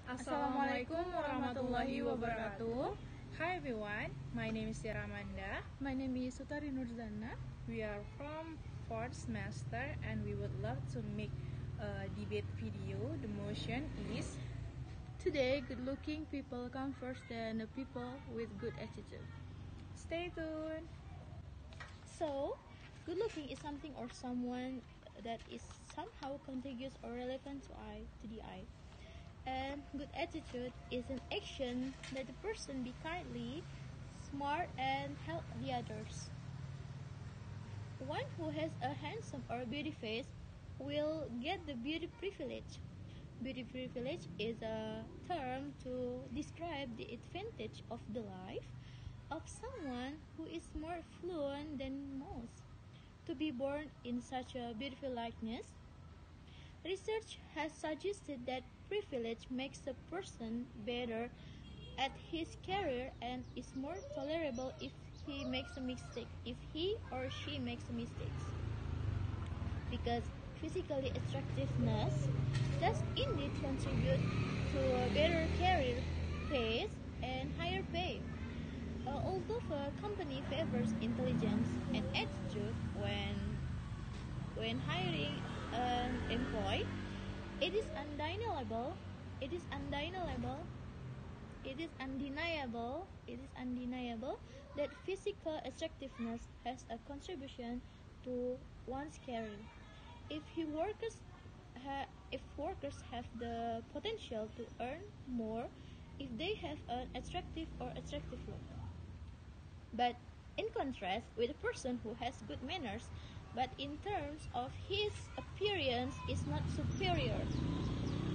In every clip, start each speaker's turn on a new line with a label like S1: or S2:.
S1: Assalamualaikum warahmatullahi wabarakatuh. Hi everyone, my name is Tiara.
S2: My name is Utari Zannah.
S1: We are from 4th semester and we would love to make a debate video. The motion is
S2: Today, good-looking people come first than the people with good attitude.
S1: stay tuned.
S2: So, good-looking is something or someone that is somehow contagious or relevant to the eye. And good attitude is an action that the person be kindly, smart, and help the others. One who has a handsome or beauty face will get the beauty privilege. Beauty privilege is a term to describe the advantage of the life of someone who is more fluent than most. To be born in such a beautiful likeness, research has suggested that privilege makes a person better at his career and is more tolerable if he or she makes mistakes. Because physically attractiveness does indeed contribute to a better career pace and higher pay. Although a company favors intelligence and attitude when hiring an employee, it is undeniable that physical attractiveness has a contribution to one's career. If workers have the potential to earn more if they have an attractive look. But in contrast with a person who has good manners, but in terms of his appearance is not superior,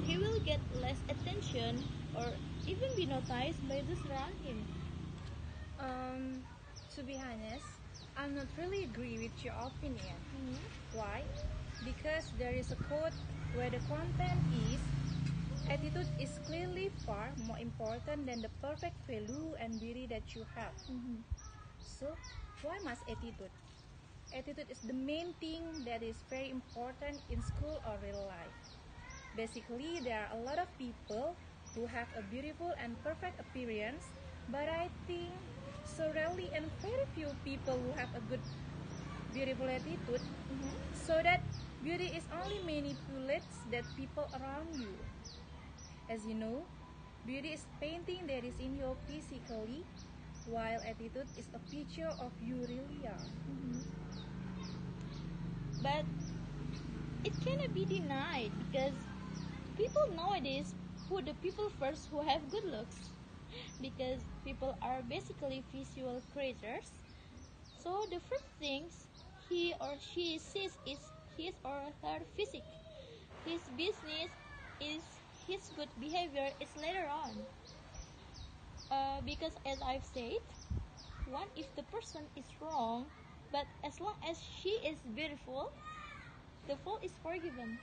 S2: he will get less attention or even be noticed by those around him.
S1: To be honest, I'm not really agree with your opinion. Why? Because there is a quote where the content is attitude is clearly far more important than the perfect value and beauty that you have. So, why must attitude? Attitude is the main thing that is very important in school or real life. Basically, there are a lot of people who have a beautiful and perfect appearance, but I think so rarely and very few people who have a good, beautiful attitude. So that beauty is only manipulates that people around you. As you know, beauty is painting that is in you physically, while attitude is a picture of you really are.
S2: But it cannot be denied because people nowadays put the people first who have good looks, because people are basically visual creatures. So the first things he or she sees is his or her physique. His business is his good behavior is later on. Because as I've said, if the person is wrong, but as long as she is beautiful, the fault is forgiven.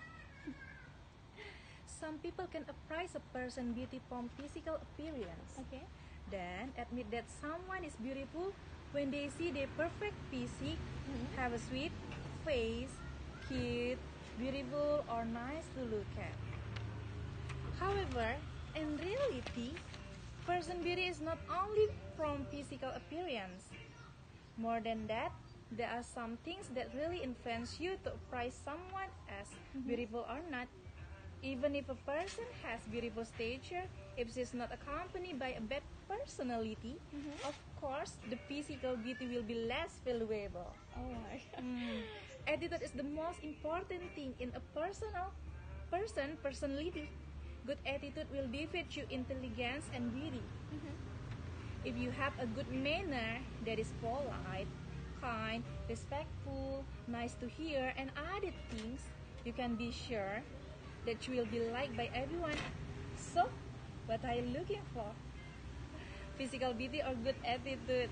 S1: Some people can appraise a person's beauty from physical appearance.
S2: Okay.
S1: Then admit that someone is beautiful when they see their perfect physique, have a sweet face, cute, beautiful, or nice to look at. However, in reality, person beauty is not only from physical appearance. More than that, there are some things that really influence you to appraise someone as beautiful or not. Even if a person has beautiful stature, if she's not accompanied by a bad personality, of course, the physical beauty will be less valuable.
S2: Oh my.
S1: Attitude is the most important thing in a personality. Good attitude will defeat you intelligence and beauty. If you have a good manner that is polite, kind, respectful, nice to hear, and other things, you can be sure that you will be liked by everyone. So, what are you looking for? Physical beauty or good attitude?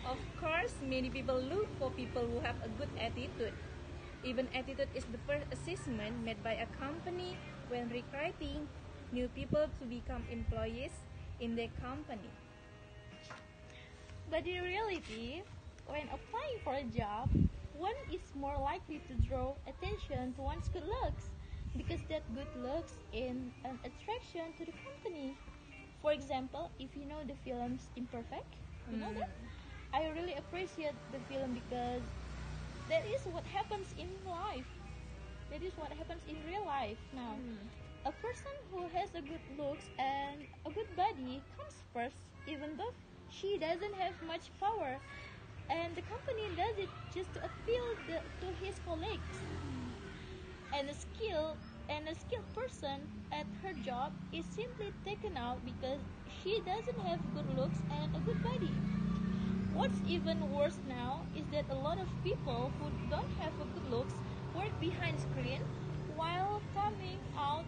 S1: Of course, many people look for people who have a good attitude. Even attitude is the first assessment made by a company when recruiting new people to become employees in their company.
S2: But in reality, when applying for a job, one is more likely to draw attention to one's good looks because that good looks in an attraction to the company. For example, if you know the film's Imperfect, you know that? I really appreciate the film because that is what happens in life. That is what happens in real life now. A person who has a good looks and a good body comes first, even though she doesn't have much power, and the company does it just to appeal to his colleagues. And a skilled person at her job is simply taken out because she doesn't have good looks and a good body. What's even worse now is that a lot of people who don't have a good looks work behind screen while coming out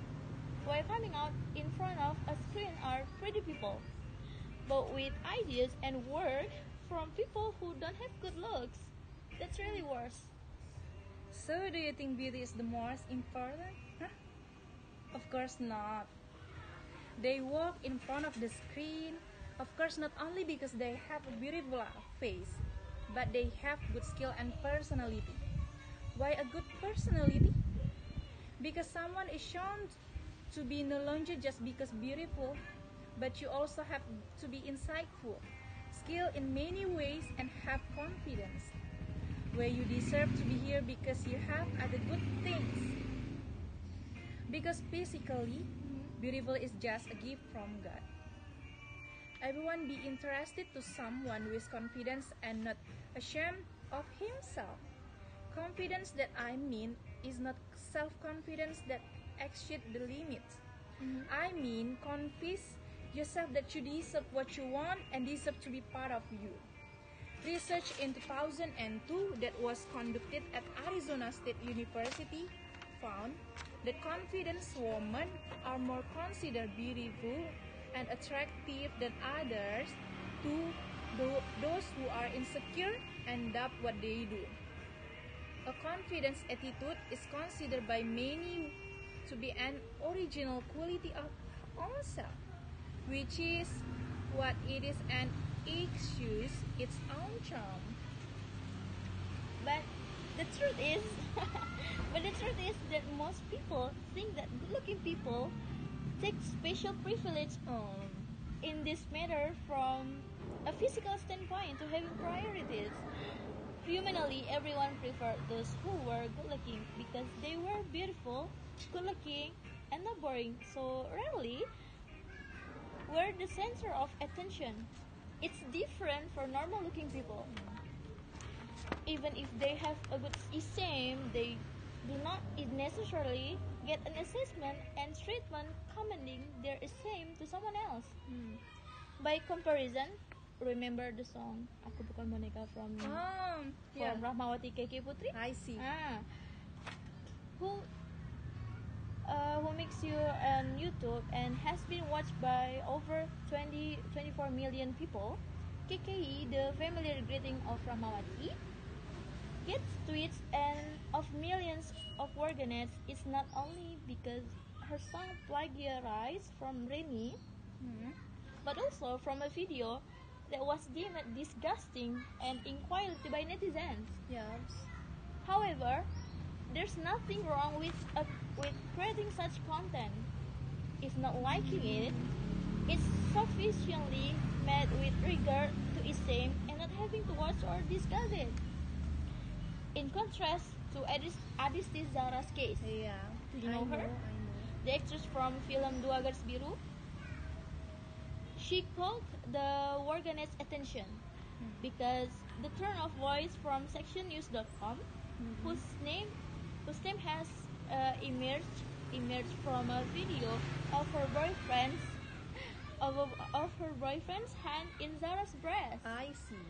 S2: in front of a screen are pretty people, but with ideas and work from people who don't have good looks. That's really worse.
S1: So, do you think beauty is the most important? Huh? Of course not. They walk in front of the screen, of course, not only because they have a beautiful face, but they have good skill and personality. Why a good personality? Because someone is shown to be no longer just because beautiful, but you also have to be insightful, skilled in many ways, and have confidence. Where you deserve to be here because you have other good things. Because physically, beautiful is just a gift from God. Everyone be interested to someone with confidence and not ashamed of himself. Confidence that I mean is not self-confidence that exceeds the limits. I mean convince yourself that you deserve what you want and deserve to be part of you. Research in 2002 that was conducted at Arizona State University found that confident women are more considered beautiful and attractive than others to those who are insecure and doubt what they do. A confidence attitude is considered by many to be an original quality of oneself, which is what it is and exudes its own charm.
S2: But the truth is, that most people think that good-looking people take special privilege in this matter from a physical standpoint to having priorities. Humanly, everyone preferred those who were good-looking because they were beautiful, good-looking, and not boring. So rarely were the center of attention. It's different for normal-looking people. Even if they have a good esteem, they do not necessarily get an assessment and treatment commending their esteem to someone else. By comparison, remember the song Aku Bukan Boneka from Rahmawati Keke Putri?
S1: I see.
S2: Who makes you on YouTube and has been watched by over 24 million people. KKI, the familiar greeting of Rahmawati, gets tweets and of millions of organets is not only because her song plagiarized from Remy, but also from a video that was deemed disgusting and inquality by netizens.
S1: Yes.
S2: However, there's nothing wrong with creating such content. If not liking it, it's sufficiently met with regard to esteem and not having to watch or discuss it. In contrast to Adisti Zara's case.
S1: Yeah.
S2: Do you know her?
S1: I know.
S2: The actress from film Dua Garis Biru. She caught the organet's attention because the turn of voice from sectionnews.com, whose name has emerged from a video of her boyfriend's hand in Zara's breast.
S1: I see.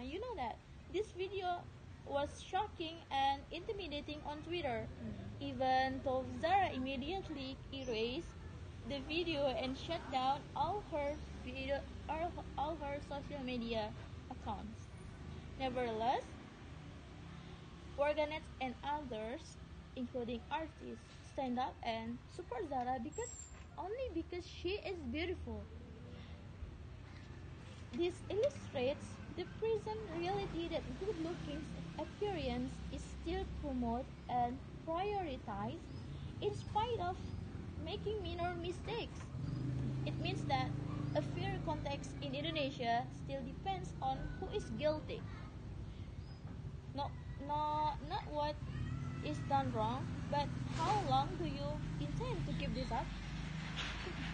S2: You know that this video was shocking and intimidating on Twitter. Even though Zara immediately erased the video and shut down all her social media accounts. Nevertheless, organets and others, including artists, stand up and support Zara only because she is beautiful. This illustrates the present reality that good-looking appearance is still promoted and prioritized in spite of making minor mistakes. It means that a fair context in Indonesia still depends on who is guilty. No, not what is done wrong, but how long do you intend to keep this up?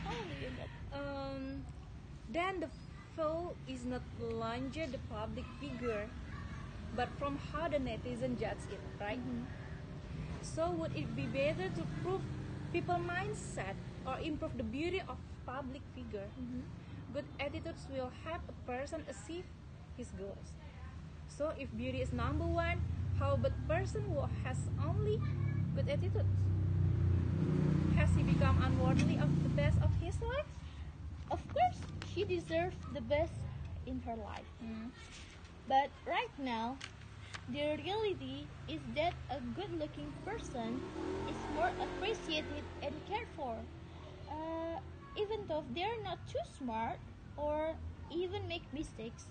S2: How long do you intend?
S1: Then the fault is not longer the public figure, but from how the netizen judge it, right? So would it be better to prove people mindset or improve the beauty of public figure? Good attitudes will help a person achieve his goals. So if beauty is number one, how about person who has only good attitudes? Has he become unworthy of the best of his life?
S2: Of course, she deserves the best in her life. But right now, the reality is that a good-looking person is more appreciated and cared for. Even though they are not too smart or even make mistakes,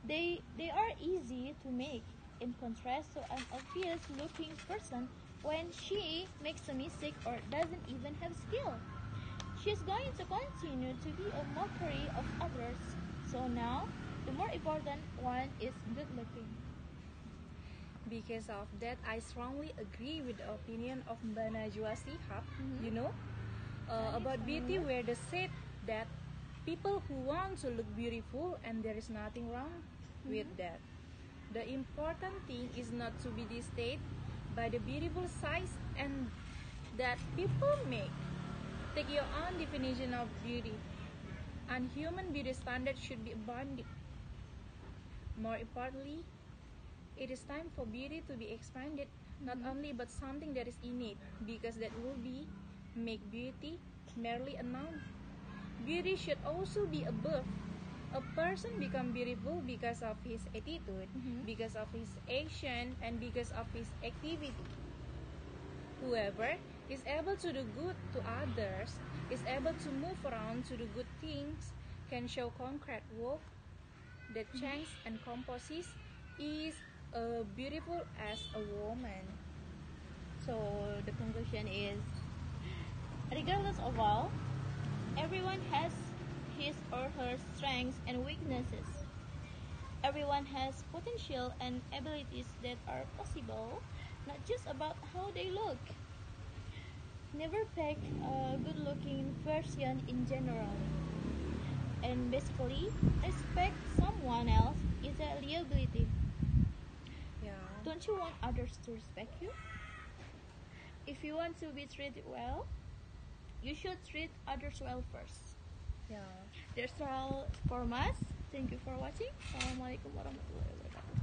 S2: they are easy to make. In contrast to an obvious-looking person, when she makes a mistake or doesn't even have skill, she's going to continue to be a mockery of others. So now, the more important one is good-looking.
S1: Because of that, I strongly agree with the opinion of Mbak Najwa Shihab, about beauty, where they said that people who want to look beautiful, and there is nothing wrong with that. The important thing is not to be dictated by the beautiful size and that people make. Take your own definition of beauty, and human beauty standards should be abundant. More importantly, it is time for beauty to be expanded, not only but something that is innate, because that will be make beauty merely a noun. Beauty should also be above. A person become beautiful because of his attitude, because of his action, and because of his activity. Whoever is able to do good to others, is able to move around to do good things, can show concrete work that changes and composes, is beautiful as a woman.
S2: So the conclusion is, regardless of all, everyone has his or her strengths and weaknesses. Everyone has potential and abilities that are possible, not just about how they look. Never pick a good-looking person in general. And basically, respect someone else is a liability.
S1: Yeah.
S2: Don't you want others to respect you? If you want to be treated well, you should treat others well first.
S1: Yeah.
S2: That's all for us. Thank you for watching. Assalamualaikum warahmatullahi wabarakatuh.